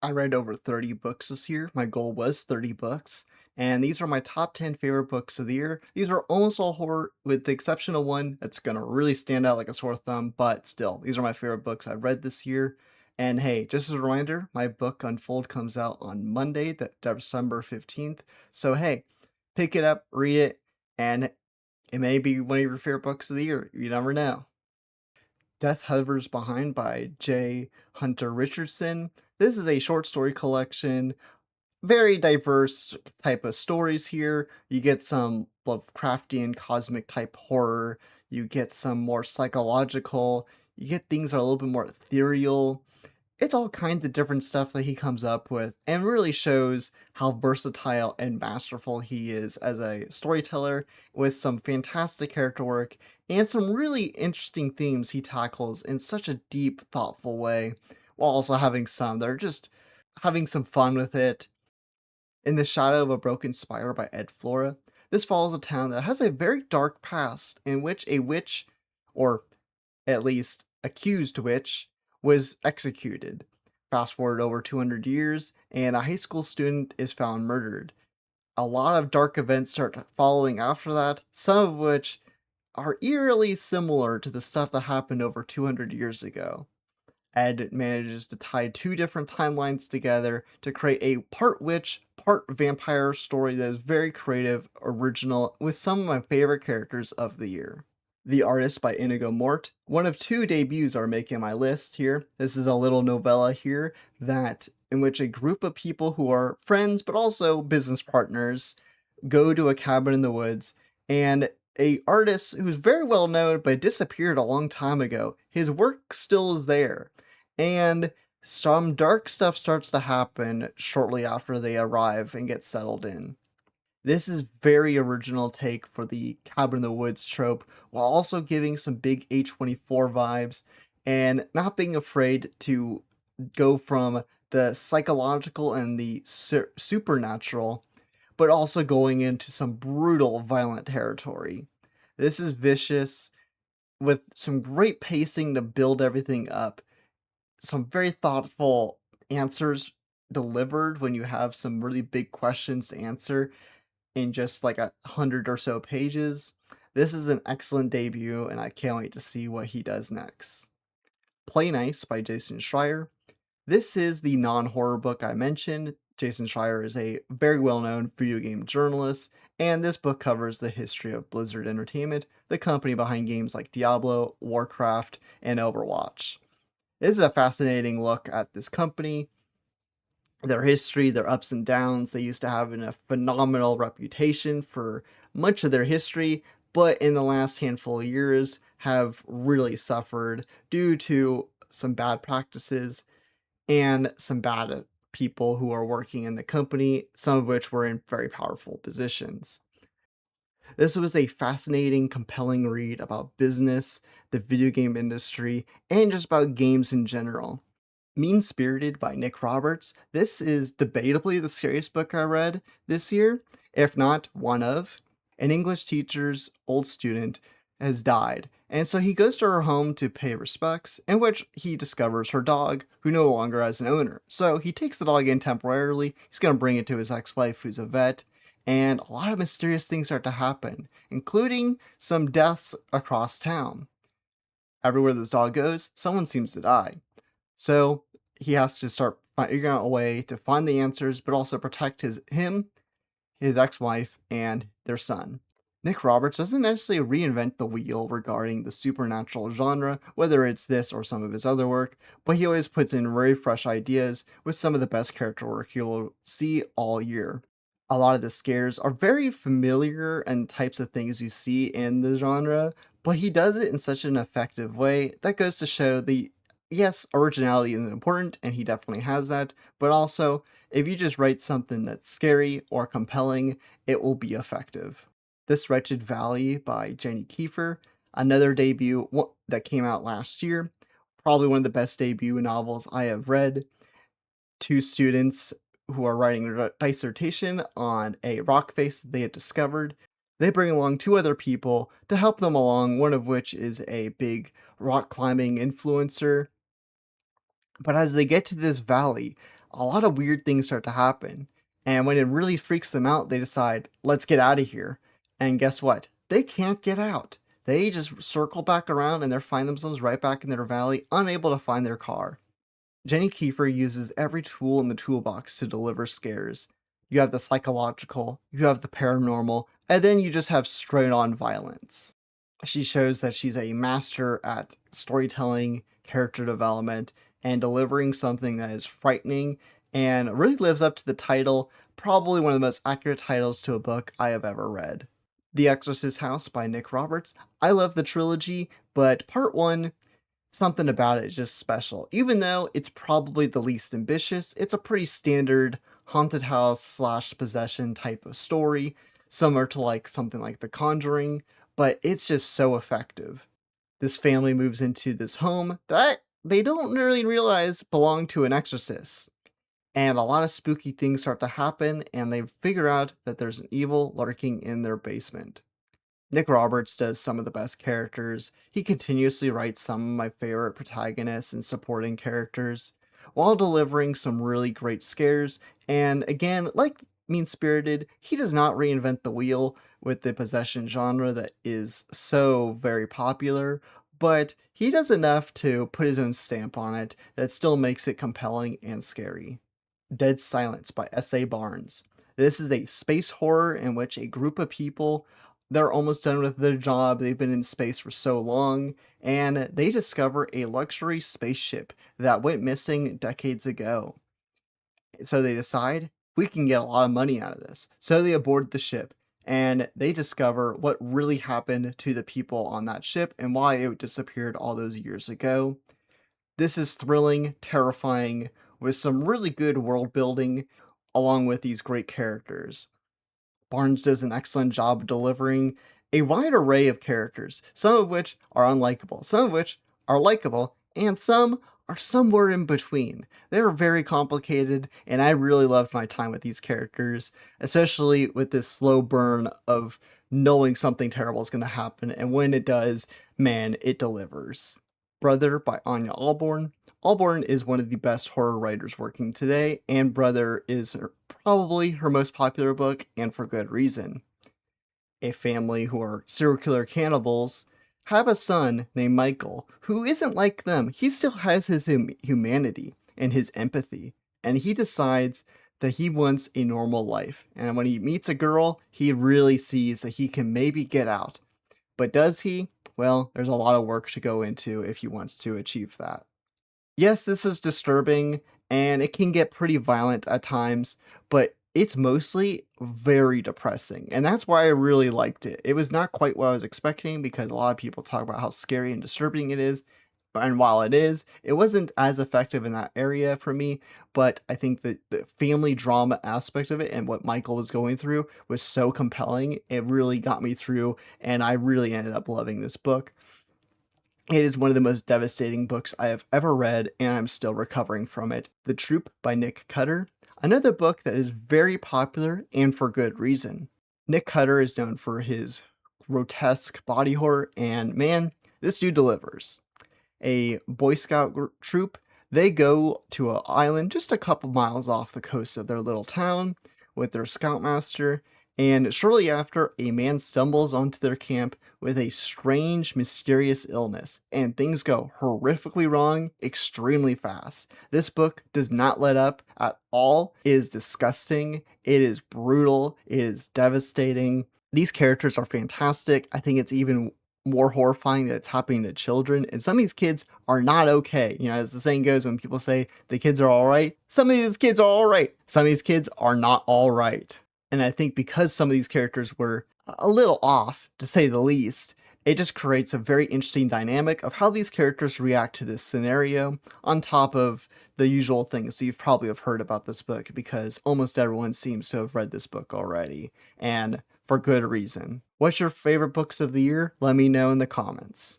I read over 30 books this year. My goal was 30 books. And these are my top 10 favorite books of the year. These are almost all horror, with the exception of one that's going to really stand out like a sore thumb. But still, these are my favorite books I've read this year. And hey, just as a reminder, my book Unfold comes out on Monday, December 15th. So hey, pick it up, read it, and it may be one of your favorite books of the year. You never know. Death Hovers Behind by J. Hunter Richardson. This is a short story collection, very diverse type of stories here. You get some Lovecraftian cosmic type horror, you get some more psychological, you get things that are a little bit more ethereal. It's all kinds of different stuff that he comes up with and really shows how versatile and masterful he is as a storyteller with some fantastic character work and some really interesting themes he tackles in such a deep, thoughtful way, while also having some that are just having some fun with it. In the Shadow of a Broken Spire by Ed Flora, this follows a town that has a very dark past in which a witch, or at least accused witch, was executed. Fast forward over 200 years, and a high school student is found murdered. A lot of dark events start following after that, some of which are eerily similar to the stuff that happened over 200 years ago. Ed manages to tie two different timelines together to create a part witch, part vampire story that is very creative, original, with some of my favorite characters of the year. The Artist by Inigo Mort. One of two debuts are making my list here. This is a little novella here that in which a group of people who are friends but also business partners go to a cabin in the woods, and a artist who's very well known but disappeared a long time ago, his work still is there. And some dark stuff starts to happen shortly after they arrive and get settled in. This is very original take for the cabin in the woods trope, while also giving some big A24 vibes and not being afraid to go from the psychological and the supernatural, but also going into some brutal, violent territory. This is vicious with some great pacing to build everything up, some very thoughtful answers delivered when you have some really big questions to answer in just like 100 or so pages. This is an excellent debut, and I can't wait to see what he does next. Play Nice by Jason Schreier. This is the non horror book I mentioned. Jason Schreier is a very well known video game journalist, and this book covers the history of Blizzard Entertainment, the company behind games like Diablo, Warcraft, and Overwatch. This is a fascinating look at this company, their history, their ups and downs. They used to have a phenomenal reputation for much of their history, but in the last handful of years have really suffered due to some bad practices and some bad people who are working in the company, some of which were in very powerful positions. This was a fascinating, compelling read about business, the video game industry, and just about games in general. Mean Spirited by Nick Roberts. This is debatably the scariest book I read this year, if not one of. An English teacher's old student has died, and so he goes to her home to pay respects, in which he discovers her dog, who no longer has an owner. So he takes the dog in temporarily, he's going to bring it to his ex wife, who's a vet, and a lot of mysterious things start to happen, including some deaths across town. Everywhere this dog goes, someone seems to die. So he has to start figuring out a way to find the answers, but also protect him, his ex-wife, and their son. Nick Roberts doesn't necessarily reinvent the wheel regarding the supernatural genre, whether it's this or some of his other work, but he always puts in very fresh ideas with some of the best character work you'll see all year. A lot of the scares are very familiar and types of things you see in the genre, but he does it in such an effective way that goes to show the yes, originality is important, and he definitely has that, but also if you just write something that's scary or compelling, it will be effective. This Wretched Valley by Jenny Kiefer, another debut that came out last year, probably one of the best debut novels I have read. Two students who are writing a dissertation on a rock face they had discovered. They bring along two other people to help them along, one of which is a big rock climbing influencer. But as they get to this valley, a lot of weird things start to happen. And when it really freaks them out, they decide, let's get out of here. And guess what? They can't get out. They just circle back around and they find themselves right back in their valley, unable to find their car. Jenny Kiefer uses every tool in the toolbox to deliver scares. You have the psychological, you have the paranormal, and then you just have straight on violence. She shows that she's a master at storytelling, character development, and delivering something that is frightening and really lives up to the title, probably one of the most accurate titles to a book I have ever read. The Exorcist House by Nick Roberts. I love the trilogy, but part one, something about it is just special. Even though it's probably the least ambitious, it's a pretty standard haunted house slash possession type of story, similar to like something like The Conjuring, but it's just so effective. This family moves into this home that they don't really realize belong to an exorcist. And a lot of spooky things start to happen, and they figure out that there's an evil lurking in their basement. Nick Roberts does some of the best characters. He continuously writes some of my favorite protagonists and supporting characters, while delivering some really great scares. And again, like Mean Spirited, he does not reinvent the wheel with the possession genre that is so very popular, but he does enough to put his own stamp on it that still makes it compelling and scary. Dead Silence by S.A. Barnes. This is a space horror in which a group of people, they're almost done with their job, they've been in space for so long, and they discover a luxury spaceship that went missing decades ago. So they decide, we can get a lot of money out of this. So they aboard the ship, and they discover what really happened to the people on that ship and why it disappeared all those years ago. This is thrilling, terrifying, with some really good world building, along with these great characters. Barnes does an excellent job of delivering a wide array of characters, some of which are unlikable, some of which are likable, and some are somewhere in between. They're very complicated, and I really loved my time with these characters, especially with this slow burn of knowing something terrible is going to happen, and when it does, man, it delivers. Brother by Anya Alborn. Alborn is one of the best horror writers working today, and Brother is probably her most popular book, and for good reason. A family who are serial killer cannibals have a son named Michael who isn't like them. He still has his humanity and his empathy, and he decides that he wants a normal life. And when he meets a girl, he really sees that he can maybe get out. But does he? Well, there's a lot of work to go into if he wants to achieve that. Yes, this is disturbing and it can get pretty violent at times, but it's mostly very depressing. And that's why I really liked it. It was not quite what I was expecting because a lot of people talk about how scary and disturbing it is. And while it is, it wasn't as effective in that area for me. But I think that the family drama aspect of it and what Michael was going through was so compelling. It really got me through, and I really ended up loving this book. It is one of the most devastating books I have ever read, and I'm still recovering from it. The Troop by Nick Cutter, another book that is very popular and for good reason. Nick Cutter is known for his grotesque body horror, and man, this dude delivers. A Boy Scout troop, they go to an island just a couple miles off the coast of their little town with their scoutmaster, and shortly after, a man stumbles onto their camp with a strange, mysterious illness, and things go horrifically wrong extremely fast. This book does not let up at all. It is disgusting, it is brutal, it is devastating. These characters are fantastic. I think it's even more horrifying that it's happening to children, and some of these kids are not okay. You know, as the saying goes, when people say the kids are all right, some of these kids are all right. Some of these kids are not all right. And I think because some of these characters were a little off, to say the least, it just creates a very interesting dynamic of how these characters react to this scenario, on top of the usual things that you've probably have heard about this book, because almost everyone seems to have read this book already, and for good reason. What's your favorite books of the year? Let me know in the comments.